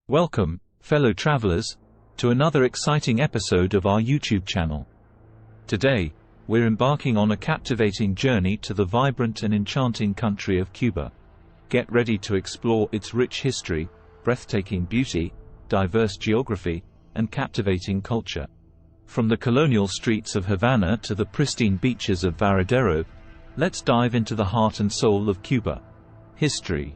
Welcome, fellow travelers, to another exciting episode of our YouTube channel. Today, we're embarking on a captivating journey to the vibrant and enchanting country of Cuba. Get ready to explore its rich history, breathtaking beauty, diverse geography, and captivating culture. From the colonial streets of Havana to the pristine beaches of Varadero, let's dive into the heart and soul of Cuba. History.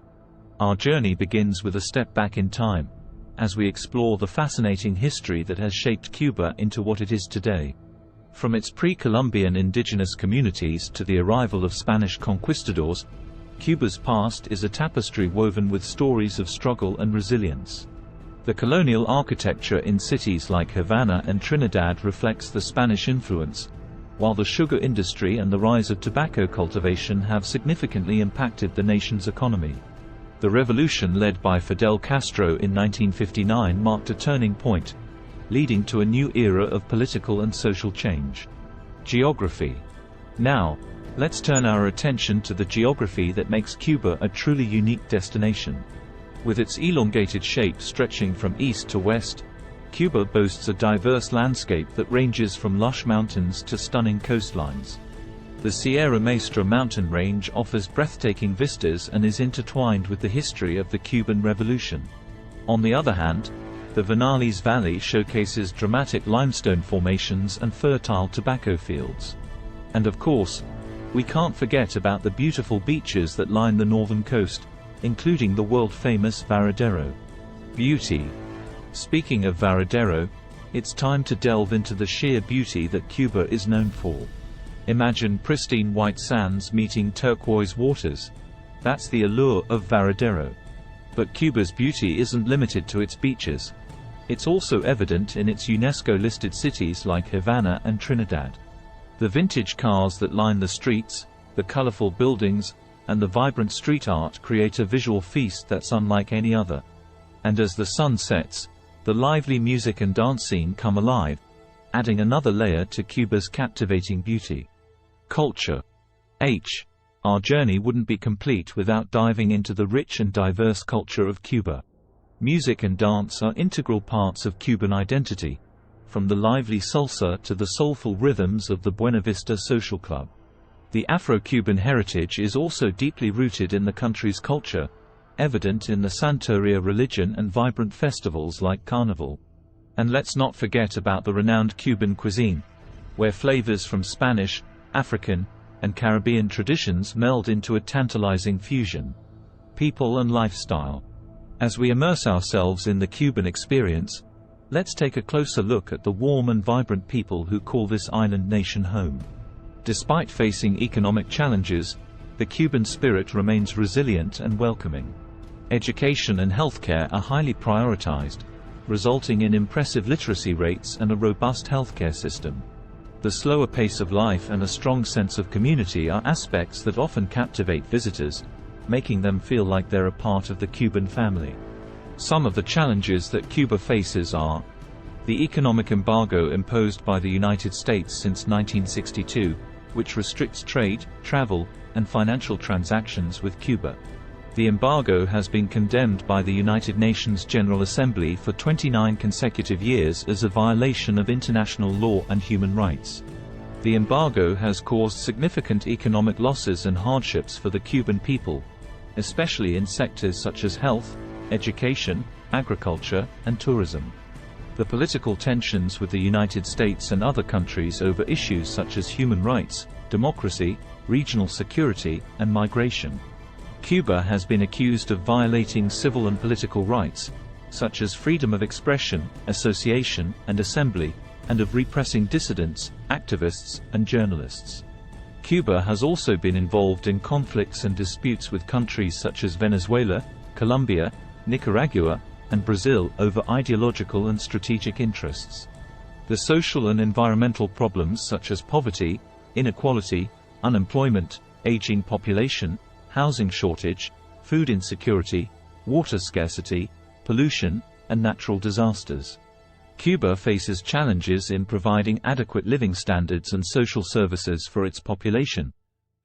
Our journey begins with a step back in time, as we explore the fascinating history that has shaped Cuba into what it is today. From its pre-Columbian indigenous communities to the arrival of Spanish conquistadors, Cuba's past is a tapestry woven with stories of struggle and resilience. The colonial architecture in cities like Havana and Trinidad reflects the Spanish influence, while the sugar industry and the rise of tobacco cultivation have significantly impacted the nation's economy. The revolution led by Fidel Castro in 1959 marked a turning point, leading to a new era of political and social change. Geography. Now, let's turn our attention to the geography that makes Cuba a truly unique destination. With its elongated shape stretching from east to west, Cuba boasts a diverse landscape that ranges from lush mountains to stunning coastlines. The Sierra Maestra mountain range offers breathtaking vistas and is intertwined with the history of the Cuban Revolution. On the other hand, the Vinales Valley showcases dramatic limestone formations and fertile tobacco fields. And of course, we can't forget about the beautiful beaches that line the northern coast, including the world-famous Varadero. Beauty. Speaking of Varadero, it's time to delve into the sheer beauty that Cuba is known for. Imagine pristine white sands meeting turquoise waters. That's the allure of Varadero. But Cuba's beauty isn't limited to its beaches. It's also evident in its UNESCO-listed cities like Havana and Trinidad. The vintage cars that line the streets, the colorful buildings, and the vibrant street art create a visual feast that's unlike any other. And as the sun sets, the lively music and dance scene come alive, adding another layer to Cuba's captivating beauty. Culture. Our journey wouldn't be complete without diving into the rich and diverse culture of Cuba. Music and dance are integral parts of Cuban identity, from the lively salsa to the soulful rhythms of the Buena Vista Social Club. The Afro-Cuban heritage is also deeply rooted in the country's culture, evident in the Santeria religion and vibrant festivals like Carnival. And let's not forget about the renowned Cuban cuisine, where flavors from Spanish, African, and Caribbean traditions meld into a tantalizing fusion. People and lifestyle. As we immerse ourselves in the Cuban experience, let's take a closer look at the warm and vibrant people who call this island nation home. Despite facing economic challenges, the Cuban spirit remains resilient and welcoming. Education and healthcare are highly prioritized, resulting in impressive literacy rates and a robust healthcare system. The slower pace of life and a strong sense of community are aspects that often captivate visitors, making them feel like they're a part of the Cuban family. Some of the challenges that Cuba faces are the economic embargo imposed by the United States since 1962, which restricts trade, travel, and financial transactions with Cuba. The embargo has been condemned by the United Nations General Assembly for 29 consecutive years as a violation of international law and human rights. The embargo has caused significant economic losses and hardships for the Cuban people, especially in sectors such as health, education, agriculture, and tourism. The political tensions with the United States and other countries over issues such as human rights, democracy, regional security, and migration. Cuba has been accused of violating civil and political rights, such as freedom of expression, association, and assembly, and of repressing dissidents, activists, and journalists. Cuba has also been involved in conflicts and disputes with countries such as Venezuela, Colombia, Nicaragua, and Brazil over ideological and strategic interests. The social and environmental problems such as poverty, inequality, unemployment, aging population, housing shortage, food insecurity, water scarcity, pollution, and natural disasters. Cuba faces challenges in providing adequate living standards and social services for its population,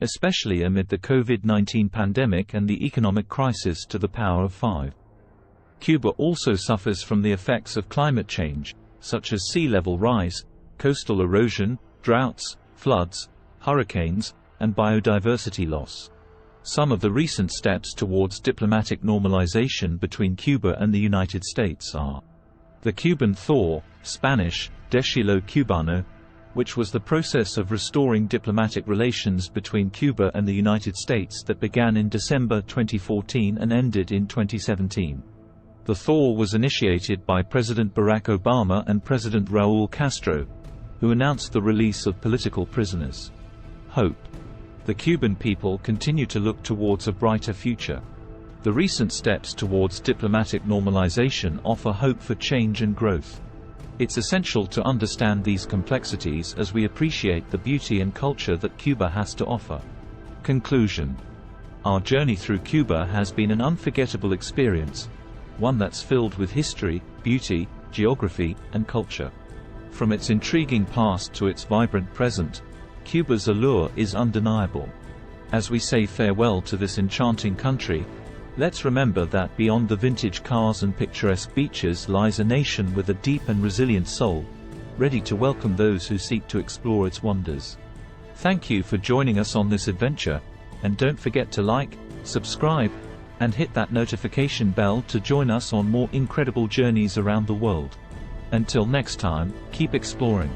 especially amid the COVID-19 pandemic and the economic crisis to the power of 5. Cuba also suffers from the effects of climate change, such as sea level rise, coastal erosion, droughts, floods, hurricanes, and biodiversity loss. Some of the recent steps towards diplomatic normalization between Cuba and the United States are the Cuban thaw, Spanish, Deshilo Cubano, which was the process of restoring diplomatic relations between Cuba and the United States that began in December 2014 and ended in 2017. The thaw was initiated by President Barack Obama and President Raúl Castro, who announced the release of political prisoners. Hope. The Cuban people continue to look towards a brighter future. The recent steps towards diplomatic normalization offer hope for change and growth. It's essential to understand these complexities as we appreciate the beauty and culture that Cuba has to offer. Conclusion. Our journey through Cuba has been an unforgettable experience, one that's filled with history, beauty, geography, and culture. From its intriguing past to its vibrant present, Cuba's allure is undeniable. As we say farewell to this enchanting country, let's remember that beyond the vintage cars and picturesque beaches lies a nation with a deep and resilient soul, ready to welcome those who seek to explore its wonders. Thank you for joining us on this adventure, and don't forget to like, subscribe, and hit that notification bell to join us on more incredible journeys around the world. Until next time, keep exploring.